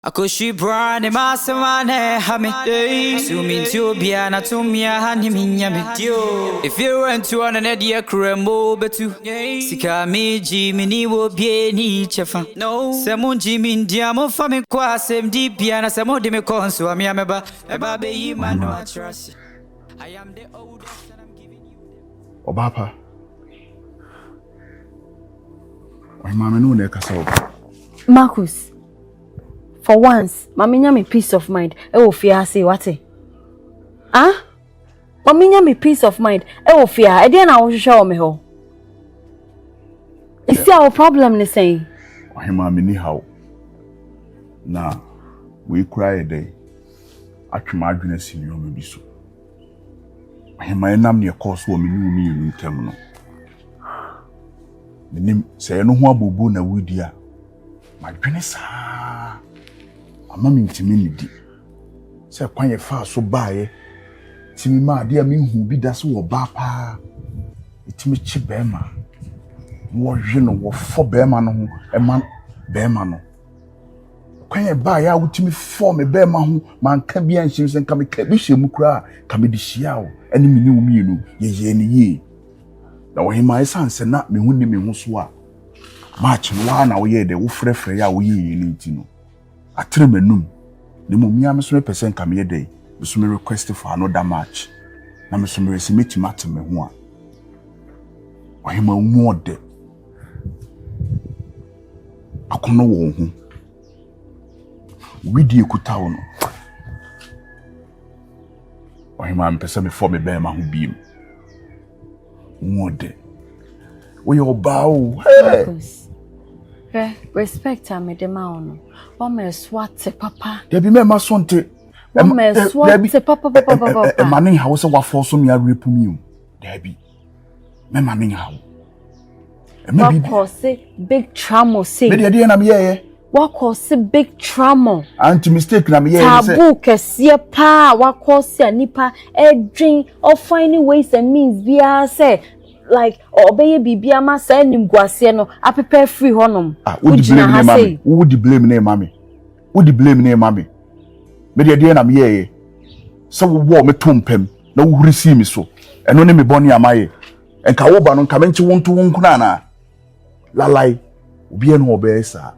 Akoshi brand masamane hame Sumi tubia na tumia hani minyame If you run to an idea krembo betu Sika miji mini wo bie ni chefa Semu jimi ndiamo fami kwa semdi pia na semu di me konsu ami ameba Eba be yi manu atrasi I am the oldest and I'm giving you Obapa Why mama no ne kasa oba Marcus for once, mami nya me peace of mind. E wo fear say what? Ah? Mami nya me peace of mind. E wo fear. E dey na wo hwehwe me ho. Is there a problem ni say? Why mama ni how? Na we cry day. Atwema adwena sinyo me bi so. Why my nam ne course wo me ni ntem no. Menim say no ho abobu na wudi a. Madwene saa. Ama mi ntimi nidi se kwan ye fa so baaye timi ma ade a mi hu bi da so wo ba pa itimi chi bema wo hwe no wo fo bema no ho e ma bema no kwan ye baaye a wutimi fo me bema ho man ka bi anhim se nka me ka bi hye mu kura ka me di hia wo ani mi ni wo mienu ye ni ye na wo hima esanse na me hu ni me hu so a match no wa na wo ye de wo frefre ya wo ye ni ntino atre menum ne mumia me so percent ka me dey me so me request for another match na me so me resubmit match me ho a ohima mu ode akono wo hu widi ekuta wo no ohima me pese me for me be ma ho biem mu ode wo yo ba o Respect me de ma ono. Mama swat papa. There be me ma sonte. Mama swat papa. E manin ha wo se wa force me arepu mi o. There be. Me manin ha wo. E me bi cause big trauma say. Me de na me ye. What cause big trauma? Anti mistake na me ye say. Tabu kese pa wa cause nipa edwin or finding ways and means bia say like obey bibia ma say nim guase no prepare free honum would you blame name mommy would you blame name mommy me dey na me ye so wo me tompem na wo receive me so eno ne me boni amaye enka wo ba no nka menchi wonto wonkuna na lalai obi eno obey sa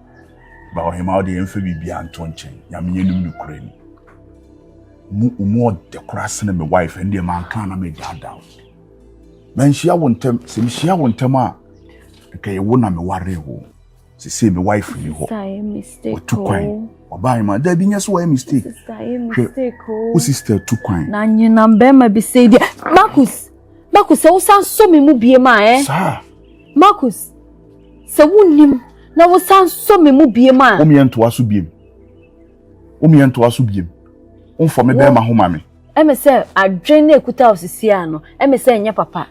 ba o hima de emfa bibia antonchen nyame yenum ne kurani mu de kurase na me wife and dem anka na me dada man shia wontem se me shia wontem a nke wo na me ware wo se me wife ni ho say mistake tu kwan oban ma da bi nya so wa mistake say mistake o sister tu kwan na nyina mbema bi say dia Marcus se wo san so me mu bie ma sa Marcus se wonim na wo san so me mu bie ma o me ento aso biem on for me be ma ho ma me eme se adwen na ekuta osisi ano eme se nya papa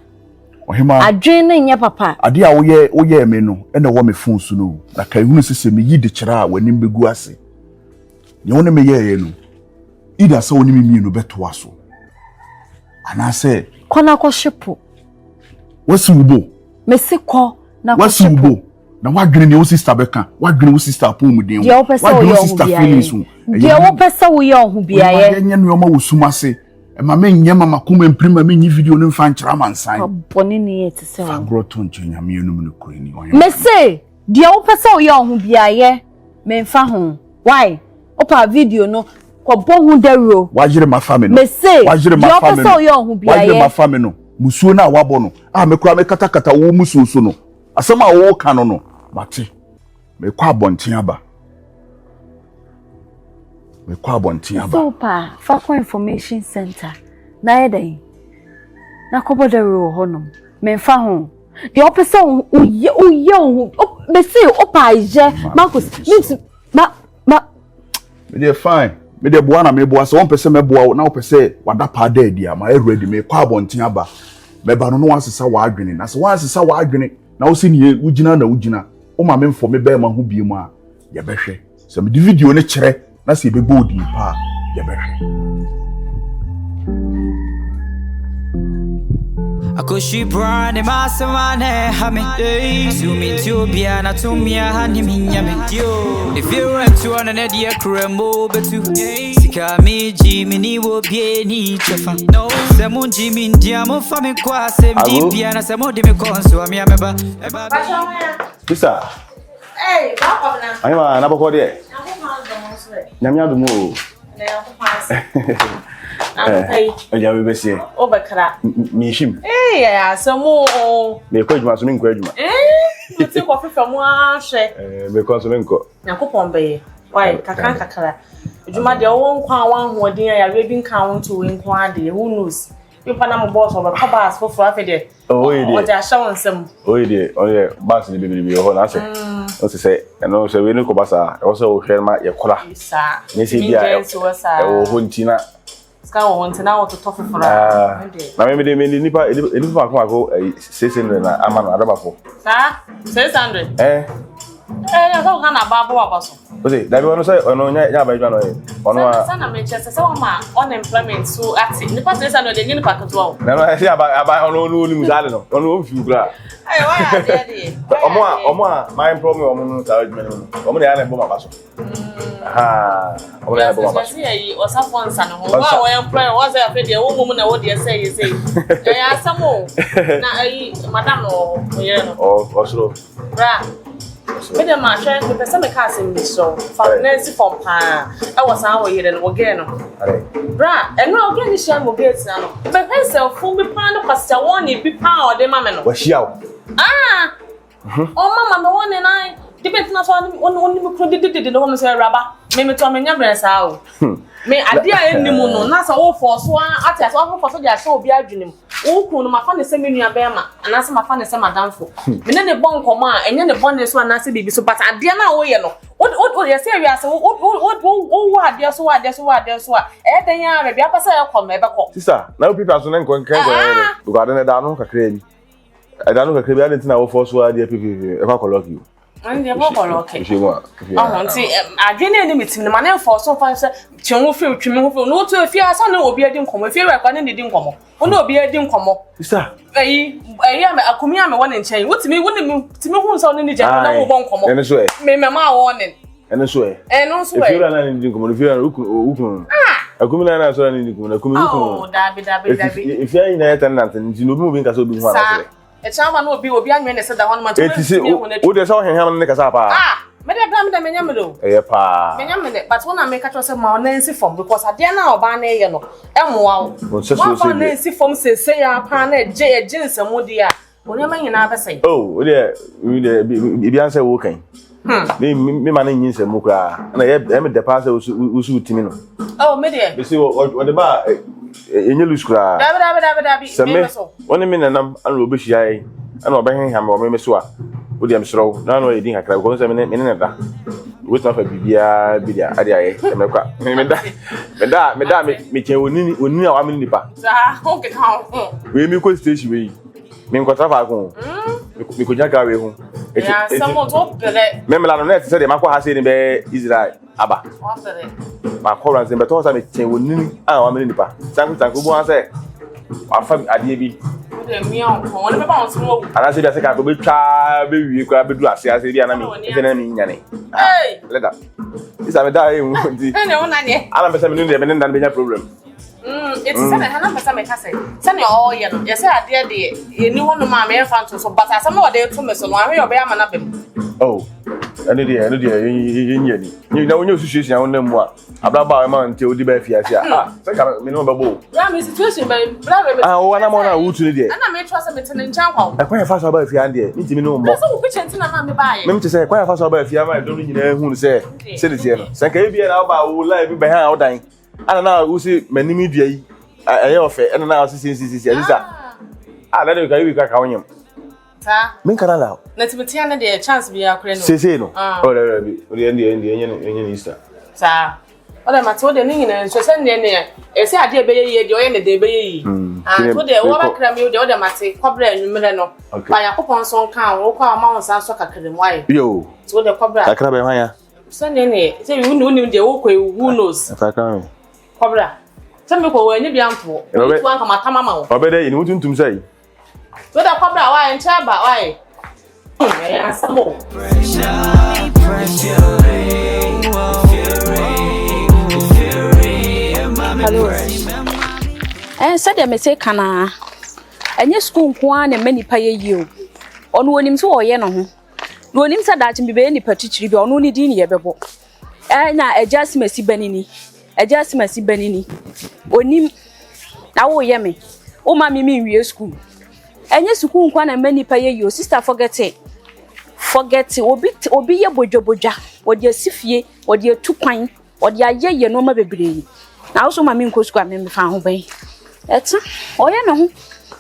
ohima adwen na nya papa ade a wo ye me no ene wo me phone so no na kai hunu sese me yi de kira a wani mbegu ase ye woni me ye no ida se woni me no beto aso ana se kona ko shepo wasi ubo me se ko na ko wasi ubo na wadwene ne wo sister beka wadwene wo sister pon mu den wadwene sister feelings dia wo pesa wo ye ohu bia ye nya no ma wo sumase e ma me nya mama kuma imprima me nyi video no mfa nkyera mansan boni ne yete se wo agro TUNCHI nyame enum ne kurani me se dia wo pesa wo ye ohu bia ye me mfa ho why opa video no ko bo hu dero wajire mafame no me se dia wo pesa wo ye ohu bia ye wajire mafame no musuo na wabo no me kura me katakata wo musuo so no asema wo ka no mate me kwa abonten aba so pa fa information center na yedai na kobodero honum me fa ho de opese uye me say opa je Marcus me dey fine me dey boa na me boa so won pese me boa na opese wada pa da dia ma ready me kwa abonten aba me ba no wasesa wa adwene na so wasesa wa adwene na wo se ni ugina o ma me mfo me be ma ho biemu a ye behwe se me di video ne kire na se be bodi pa ye behwe Akoshi brand masamane hame Sumi tubia na tumia hani minyame If you want to on an idea krembo betu Sika miji mini wo bie ni chefa Semu jimi ndiamo fami kwa semdi bia na semu dimi konso ami ameba Pisa Hey, welcome now. Ayma na boko de Nyamya do mo Agya we besie Obekra mi him yeah so mo me ko adwuma so me nko adwuma you take coffee from one hwe me ko so me nko Yakopon be why kakra adwuma de wo nkwa wan hoodin ya we bi nka won to we nkwa de who knows you pa na mo boss over cobas for afi de oh ye o ja show nsem oh ye boss ni bibiri ho na se o se say no se we ni ko basa o se o hwe ma ye kora sa ni se bia e o ho ntina ska wo ntina wo to tofu for na me de me nipa ko 600 na ama na adabafo sa 600 ya so kana babo abaso o se dabi wono say ono nya ba adwa no e ono sana me chese say wo ma unemployment so ati nipa 600 de nyini paketo wo na no say aba ono ni musale no ono o fiu kra ay why are there omo a my problem omo no sa adwuma no omo de ya na bo ma baso omo de ya bo ma baso yi Osaa fon san ho wa wo employ wo say afi de wo mum na wo de say ya samo na ai madam no ye no osro bra me dem ma share me pesa me ka sem ni so finance from pa I was an wo yire no wo ge no bra eno o ge ni share mo gate na no be himself fun bi pa no kwasa won ni bi pa o de ma me no wa shia o o mama me won ni nai debate na so on ni me kro de no ho say raba me to me nya bre sa o me ade a enimu no na sa wo force ati asa wo force dia so obi adwenem wo kunu ma fa ne se menua be ma ana se ma fa ne se madamfo me ne bon koma a enye ne bon ne so ana se bibi so but ade na wo ye no o ye se wi ase wo ade so a e den ya be bia pasa ya koma e be ko sister na wo people so ne nko nkan ko ye do ga de da no kakra bi da no kakra bi ade tina wo force wa de pipi e kwa koloki ande mo koloki nti adwene ne mitim ne ma ne force so fa se chenwo fe twimi ho fe no to afia asa na obi adi nkomo afia we kwa ne di nkomo ono obi adi nkomo sister ayi ame Akuming ame won nchen wotimi timi hu so ne ni je na wo bon nkomo ene so e me ma wo ne ene so e eno so e afia na ni di nkomo afia na ukun Akuming na so na ni di nkomo Akuming ukun oh dabi afia ina ya tenant nti no bi mo bi nka so bi hu ana e chama no obi anwe ne se da hono man to o de so henham ne kasa pa me de bra me de menya me do pa menya me de but wona me ka to say ma ona nsi form because ade na oba na ye no emoa wo so so na nsi form se ya pa na je nsemu di a onya ma nyina ba sai o de bi an say wo kan me ma na nyin nsemu kra na ye me de pa say usu utimi no me de be say o de ba enye luskura dabi me so woni me nanam an obe hia yi an obe henham o me so a wo de am sro na no edin kakra ko so me ne da wo so fa bibia bi dia ade aye me kwa me da me chen onini a wa me nipa o ke ka we mi ko station we me nko trafa ko me ko jaga we hu ya samo to pere me la no net se de makwa ha se ni be Israel aba wa pere ma ko ran se be to sa me chen onini a wa me nipa sanku bu an se wa fa ade bi de mi on ko woni be ba on so wo ana se bi ase ka be twa be wi ko be du ase bi ana mi e na mi nyane leda isa me da e mu ndi ene wona ne ana be se me ndi be ndan be nya problem it's say na na pesa me ka say say na o ye no ye say ade de eni wono ma me fa nto so but asem na o de to me so no ahwe obe ama na bem oh ene de yen ni na wonyo situation won na mu a abraba ma nte odi ba fiase a say ka me no be bo ya me situation be bra me o wana mo na wutu ni de ana me trust me tene nchan kwa e kwa fa so ba fia de ntimi no mo so wo pitchen tina na me ba ye me mte say kwa fa so ba fia ma do no nyina hu se se de tie no say ka e bia na ba wo live be ha o dan ana na wo si manimi dua yi aye ofe ana na wo si alisa na de ka yi ka wonyem ta min kana la na tibitia na de chance bi akure no se no o de bi o de enye ni Easter ta o de mate o de ni nyina so se ne e se ade be ye de o ye ne de be ye to de wo ba kra mi o de mate kobra anwumre no ba yakopon so nka wo kwa ma won san so kakere mo aye yo to de kobra kakra be hwan ya se ne se uni de wo kwa who knows kakra kobra se me ko wo anyi bi ampo tu an ka matama ma wo obede ni mutuntum sai Whether cobra why and chaba why? Asamo. Hello. Said they may say kana. Enye school nko na mani pa ye yi o. Ono onim so oye no ho. No onim sa dachi bi be ni patichiri bi ono ni di ni ye bebo. Na adjustment banini. Adjustment banini. Onim na wo ye me. O ma mi wie school. Enye school nko na mani pa ye yi o. Sister forget it. Forget it. Obi ye bojoboja. Wodi asifie, wodi atukwan, wodi ayeye no ma bebre. Na so ma mi nko school me fa ho ban. Eta oye no ho.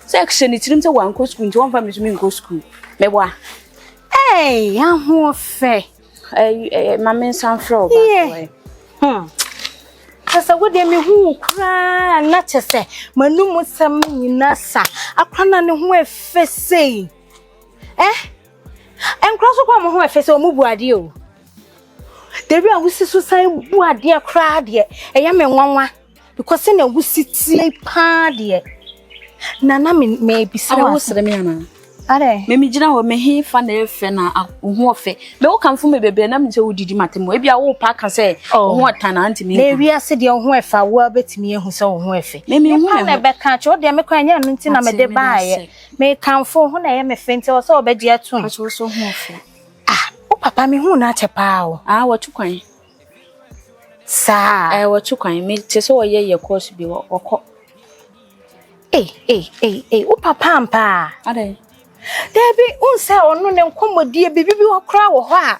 Section itirim se wan ko school nti won fa me so me nko school. Meboa. Hey, aho fe. Ma men san fro ba. Kasa wo de me hu kra na chese. Manum sam nyina sa. Akwana ne ho efe sei. Enkra so kwa mo ho efe sei o mu buade o. Debi a wusi so san buade akra de. Eya me nwanwa because na wusi tie pa de. Nana me bisa wo sere me ana. Are me gina wo me he fa na efe na ho ofe me wo kan fo me bebe na me se wo didi matemo e bia wo pa ka se ho otana anti me na wi ase de ho efa wo betimi ehu se ho efe me hu na be ka cho de me kwanya no nti na me de baaye me kan fo ho na ye me fente wo se obedi atun so so ho ofe o papa me hu na chepa o wo tukwan sa wo tukwan me te so wo ye course bi wo ko o papa ampa ade Debi unse onu ne nkomodie bibi okra wo ho a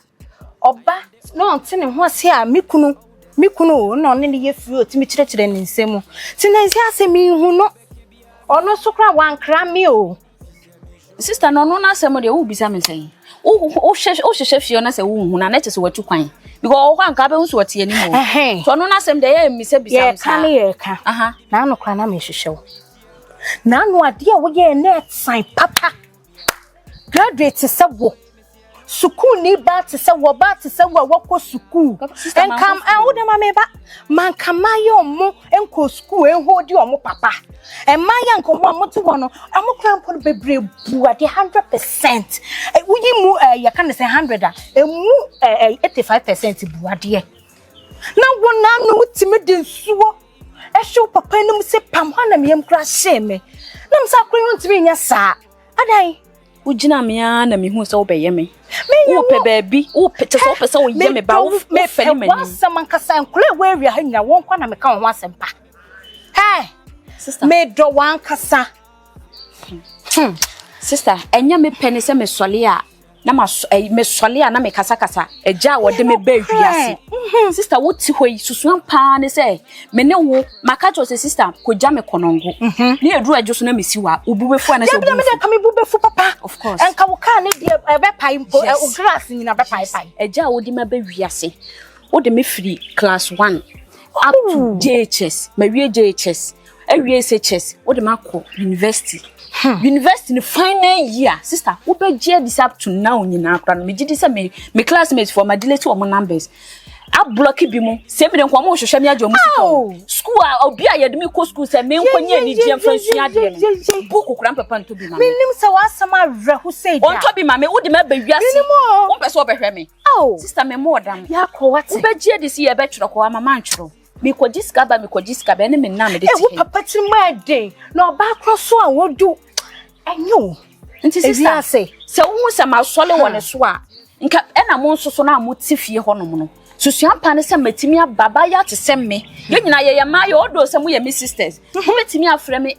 oba no nte ne ho ase a mikunu no ne ye firi otimi kirekire ne nsemu ti na nsi ase mi hu no ono so kra wankra mi o sister no no na asem de wo bisa me sei o hwehwe fie na se wo hu na che se watu kwan because o kwan ka be hu so tie ni mo so no na asem de ye mi se bisa me sa ye ka aha na no kra na me hwehwe na no ade a wo ye net sign papa graduate sewo school ni ba te sewo wako school enkam wo de ma me ba man kamaye omo enko school enhodi omo papa emaya nko mo to wono amokra mpo bebre buade 100% wuyi mu ya kan say 100 a emu 85% buade na wona no mutime de nsuo ehwe papa enum se pam hana me yam kra sheme na msa kro ntime nya sa adai ugina me na me hu se wo beye me wo pe baabi wo pete so pese wo ye me ba wo me fani mani wasam nkasa nkole we area ha nya won kwa na me ka ho asempa sister me do wan kasa sister enya me pene se me sole a na me sole a na me kasa eja wo de me ba hwiase sister wo ti hoyi susuan pa ne se me ne wo maka jo se sister ko ja me konongo ni eduru ajo so na me siwa obubefu na se obu me de ka me bubefu papa of course enka wo ka ne de be pai mpo o grass nyina be pai eja wo de me ba hwiase wo de me free class 1 up to JHS ma wie JHS awie SHS wo de makọ university university in final year sister wo be je this up to now nyina akra no me gidi say me classmates for my delete o mo numbers a block bi mu se me de nko mo hwehwe me agye o music school a obi a yede me ko school say me nkonya ni die mfransua de no book kura papa nto bi ma me nim se wasama rehu say on to bi ma me wo de me ba wiase wo pese wo be hwe me sister me mo odam ya ko what wo be je this year be tworo ko mama ntworo me ko jiskaba ne me na me de ti wo papa ti ma de na oba kroso a wodu enyo nti sister se wo se ma sole wone so a nka na mo nsoso na mo tifie ho no no susuan pa ne se matimi ababa ya te se me ye nyina ye ma ye odo se mo ye me sisters mo matimi afre me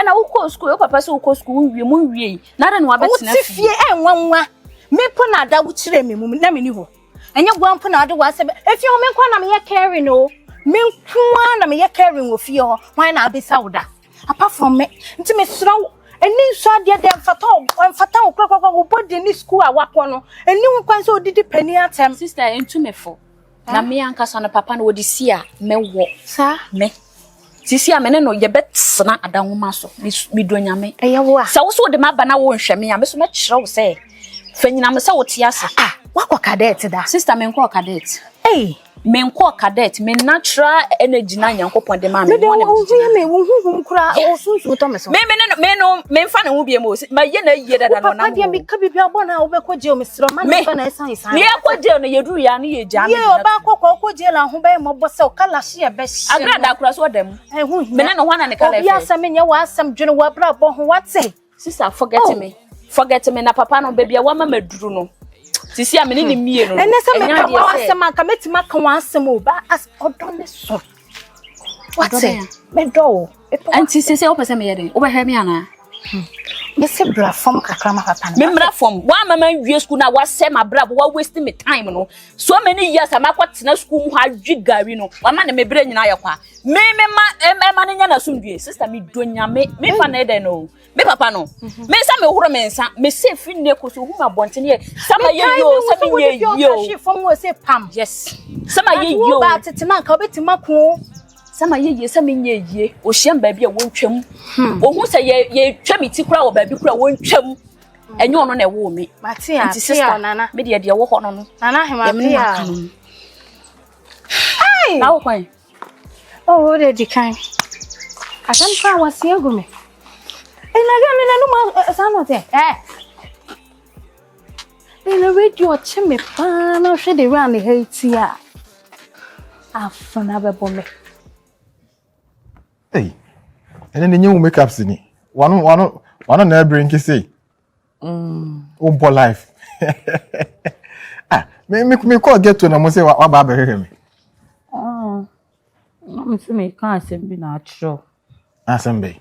na wo ko school yo papa se wo ko school wie mo wie na da no abetena tifie enwanwa me po na da wo kire me mu na me ni ho enye gwanpo na ade wa se efie ho me kwa na me ye carry no me kwa na me ye carry wo fie ho why na abesa wo da apart from me nti me sraw eni so ade de mfata wo krakwa wo body ni school a wakọ no eni wo kwan se odidi pani atem sister entu me fo na me ankasa no papa no wodi si a me wo sa me sisi a me ne no ye betsena adanwoma so mi donyame eye wo a sa wo so de ma ba na wo nhwe me a me so me kyerɛ wo se fanyina me se wo te ase wakọ cadet da sister me nko cadet men ko cadet men natural energy na Nyankopon de ma me. Me de wo kura o sunsu to me so. Me fa na wo bia mo ma ye na ye dada no na. Papa dia me ka bibia bo na wo be ko je o me sro ma na fa na esan. Me akwaje no yeduru ya no ye ja me. Ye oba ko je la ho be mo bo se o kala hye be hye. Agrada akura so dem. Me na no hwana ne kala efe. Obi asam nye wa asam dwene wa bra bo ho wate. Sister forget me na papa no baby wa ma maduru no. Sisi amene ni mie no. Ene se me ka wa asam aka metima ka wa asam o ba as odon ne so. Wate me do. Anti sisi o pese me yede. O be hwe me ana. Me se bra form kakra ma papa no. Me bra form. Wa mama wie school na wa se ma bra wa waste me time no. So many years am akwatena school mu ha dwi gari no. Wa ma na me bra nyina yakwa. Me ma nya na sumdue. Sister me donya me fa na ede no. Me papa no. Me sa me huro me nsa. Me se fi ne ko so hu ma bonte ne. Sama ye yo, sama ye yo. She form we say pam. Yes. Sama ye yo. Ba tetina ka obetima ko. Sama ye sama nye ye o hiem ba bia wontwam ohun se ye twam ti kura wo ba bi kura wontwam enye ono na ewo me mate a nana me de wo ho no nana hema pia ai na wo kwan oh de dikan asam fa wasi agume ina ga me na no ma sanote ina radio chime pa na hwe de ran hati a afana bebo me. Hey, and then the new makeups in it. One na bring you say. Poor life. Me call get to na mo say wa ba be me. Oh. No me can't say be natural. Asembe.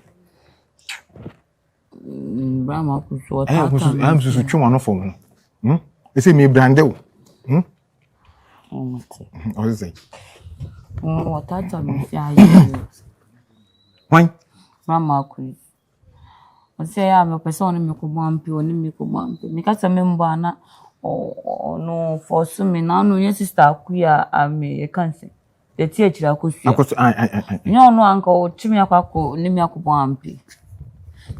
Brahma kuso ta. I'm so twon no for me. They say me brandel. Oh, what is it? What tata me say why? Mama Queen. I say I'm a person me ko mampi oni me ko mampi. Me kasa me mba na no for so me na no your sister Akua ame e kan se. The teacher AKOSUAH. AKOSUAH No no anka o chimi akwa ni me akwa mampi.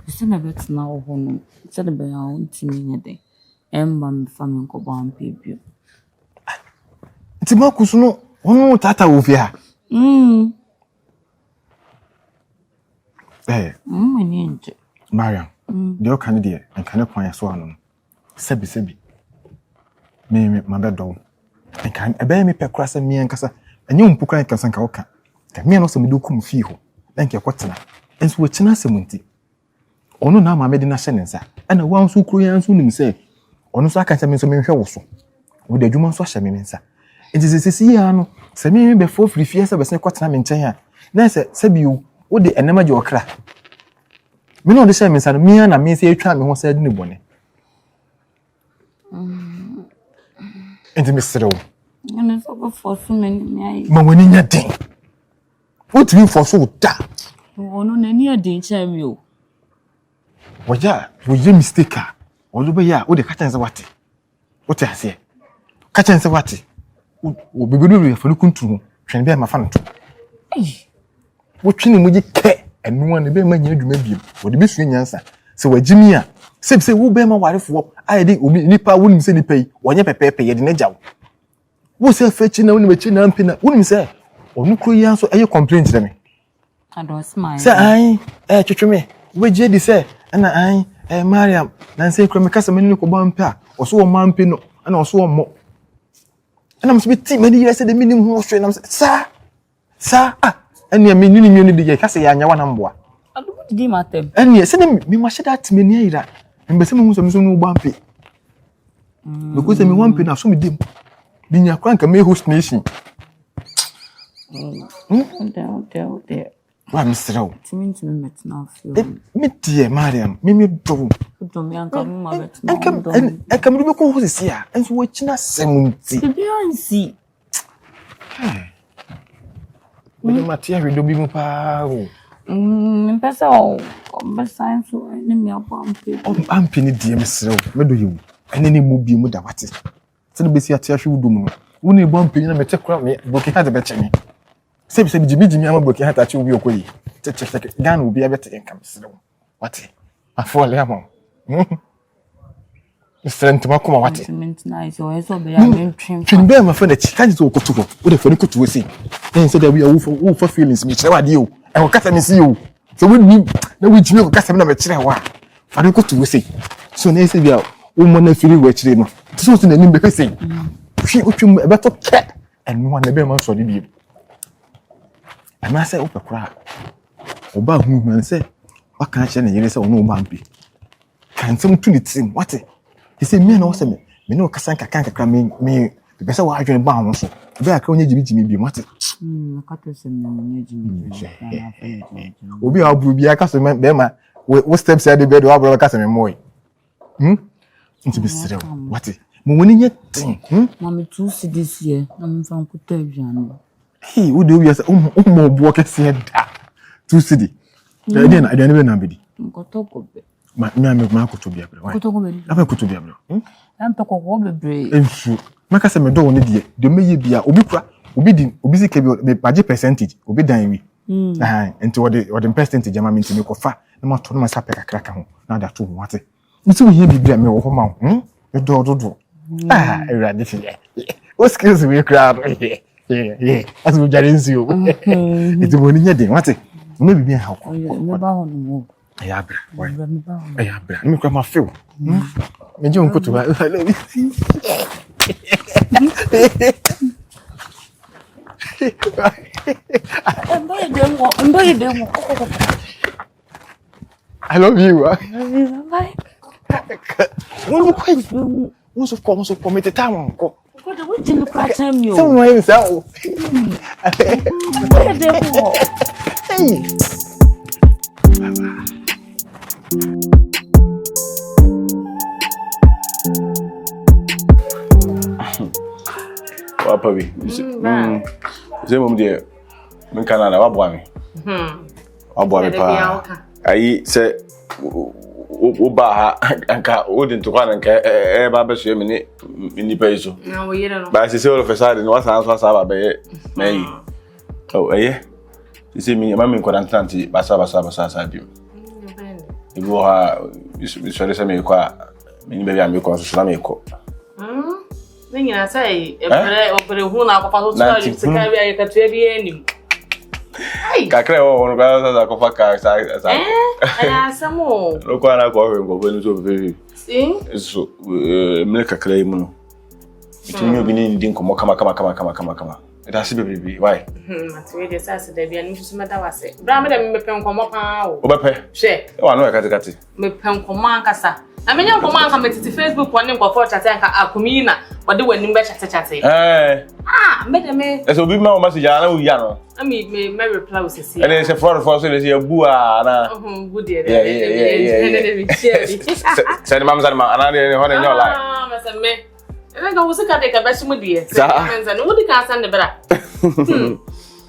Se me bet na o hono. Se de be ya o ntimi nye de. Emba me fa me ko mampi bio. Ti makusu no onu tata wo fia. Mariam, the old candidate and cannot point so on. Sebi. Me, my bed dog. And can a bear me per cross and me and Cassa, and you poke and Cassanka Oka. Can me also do come feel. Thank you, Quatina. And so it's not semunti. Ono na ma medina shenensa. And a one so cruel soon say. Ono so I can't mean so many also. With the Juman so shaminsa. It is a Siano, Semi before free fiesta was a Quatina maintain. Then said, Sebu, what the enema your crack. Me no de share me san me na me say atwa me ho sa de ne bone enti me serew ene so for so many ai ma woni nya den what mean for so da ono na ni adin cha mi o woja wo ye mistake a wo be ya wo de ka chanse wate what ya say ka chanse wate wo bebedu re fa kuntu twen be ma fa no to wo twene mu ji ke enu an be ma nya adwuma biem wo de besu nyansa se wagimi a se wo be ma warefo aye de obi nipa wonim se nipa yi wonye pepepe ye de na jawo wo se fechi na wonim echi na mpina wonim se onu kro yi anso eye complaint de me ado smile se ai twetweme we je di se na ai Mariam na se kro me kasa mani ko ba mpa oso wo ma mpi no na oso wo mo na mso bi ti mani yese de minim ho hwe na sa eni me nini de ye kasa ya anya wana mboa ado di matem eni se de me ma sheda atmeni ayira mbese mu so no gba mpi because me wan mpi na so me dim bi nya kran ka me host nation de wa misrawo timi met na feel me die Mariam me do me anka mu ma bet na ekam do ko host sia enso wo china semunti bi ansi we matia we do bi mu pa o mpesa o science ni me apampe ampe ni die misrawo me do yewu ene ni mu bi mu da wate se no besi atia hwe wudum no woni bo ampe ni na mete kura me boki ha de be chene se jimi ama boki ha ta chi obi okoyi check gan obi abete enkam misrawo wate afole amon Strength ma kuma wate. Nice or so be am trim. Trim be my friend the chicken to kotuko. Wo de fori kotuwo si. Then say that we are for feelings me kire wade o. E wo kasa me si o. So we ni na we jimi ko kasa me na me kire wa. Fori kotuwo si. So na say bia wo mo na firi we kire no. So so na ni be say. Hwi otwum e beto ke. And one na be man so di bi. And I say o pekura. Oba hu man say waka kire na yere say ono oba mpi. Kan some to the team what he say me na wo say me no kasa kakra me be say wa adwene ba ho so be aka onye jimi bi what ka to say me onye jimi obi a buru bi aka so be ma wo steps say the bed wa bro ka say me moy nti be sere what mo woni nye tin mama tu si this year na me fan ko ta aduane hey wo de obi say mo bo ka say da tu si di da na aduane be na be di ko to ko be ma akoto bia bro ko to ko be akoto bia bro am pe ko ko bebre ensu maka se me do woni de meye bia obi kura obi sike bi baje percentage obi dan wi enti wo de percentage ama minti me ko fa na ma to na ma sa pe kakra ka ho na da to ho ate nti wo ye bibia me wo ho ma ho me do erade fi o skills we crowd as we jare nsi o enti woni nya de wate me bibia ha ko me ba ho no mo ayabra ayabra me kwa ma feel me je unko to ba I love you. Bye. Once of course, me the time uncle. What do we do for time you? Someone himself. Hey. Papa bi. Ze mom de men kana na wabwa me. Wabwa me pa. Ayi se wo ba ha anka wo de ntokwa anka e ba be so me ni pa iso. Na wo yere no. Ba se wo fesade no wasan so asa ba be mai. Oh aye. Se me ma me kwantanti basa bi. Ibu ha so se me kwa me ni be ya me kwa so na me ko. Ninha sai, opere hu na ko fa so tsa ri se ka bi ayi ka tue bi enim. Ai. Kakra o no ga sa ko fa ka sa. Aya samo. No kwa na ko ho ko ni so be. Sim. So me kakra mu no. Itimi obi ni ndi nkomo kama. Eda se bebrebe why? Matwe de sa se da bia ni so meda wase. Bra me da me pe nkomo pa o. O be pe. Hwe. E wa no kate. Me pe nkomo ankasa. Na me nya nkomo anka metiti Facebook woni nkofo chat anka Akuming na wode wani mbe chat. Me de me. E so bi ma o message ana wo ya no. Me reply o sesi. And it's a fraud for so say bu na. Good there. Yeah. Say mama ana de ho na nyo like. Me say me. E ga wo se ka de ka ba shi mu die. Say menza no wo di ka san de bra.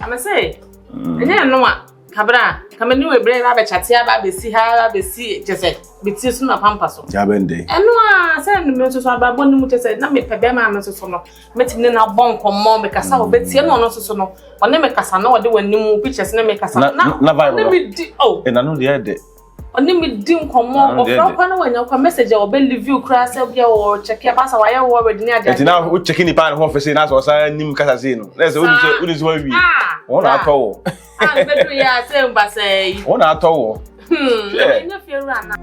Ama say. Enya no a kabra kamani we bre ba chate aba be si ha be si jese be ti so na pampa so ja bende eno a say no me so aba bonu mu jese na me pebe ma me so no metimi na bon komo me kasa o be ti no so no one me kasa na ode wani mu pictures na me kasa na vibe me di na no de oni me di nkomo ofra kwa na wanya kwa message o be leave you cry say bia o check ya basa wa ya wo already ni aja na o check ni pan ho fese na so sa nim kasa se no na say odi so wi won na atọ bedu ya say mbasa yi won na atọ wo na fe ru ana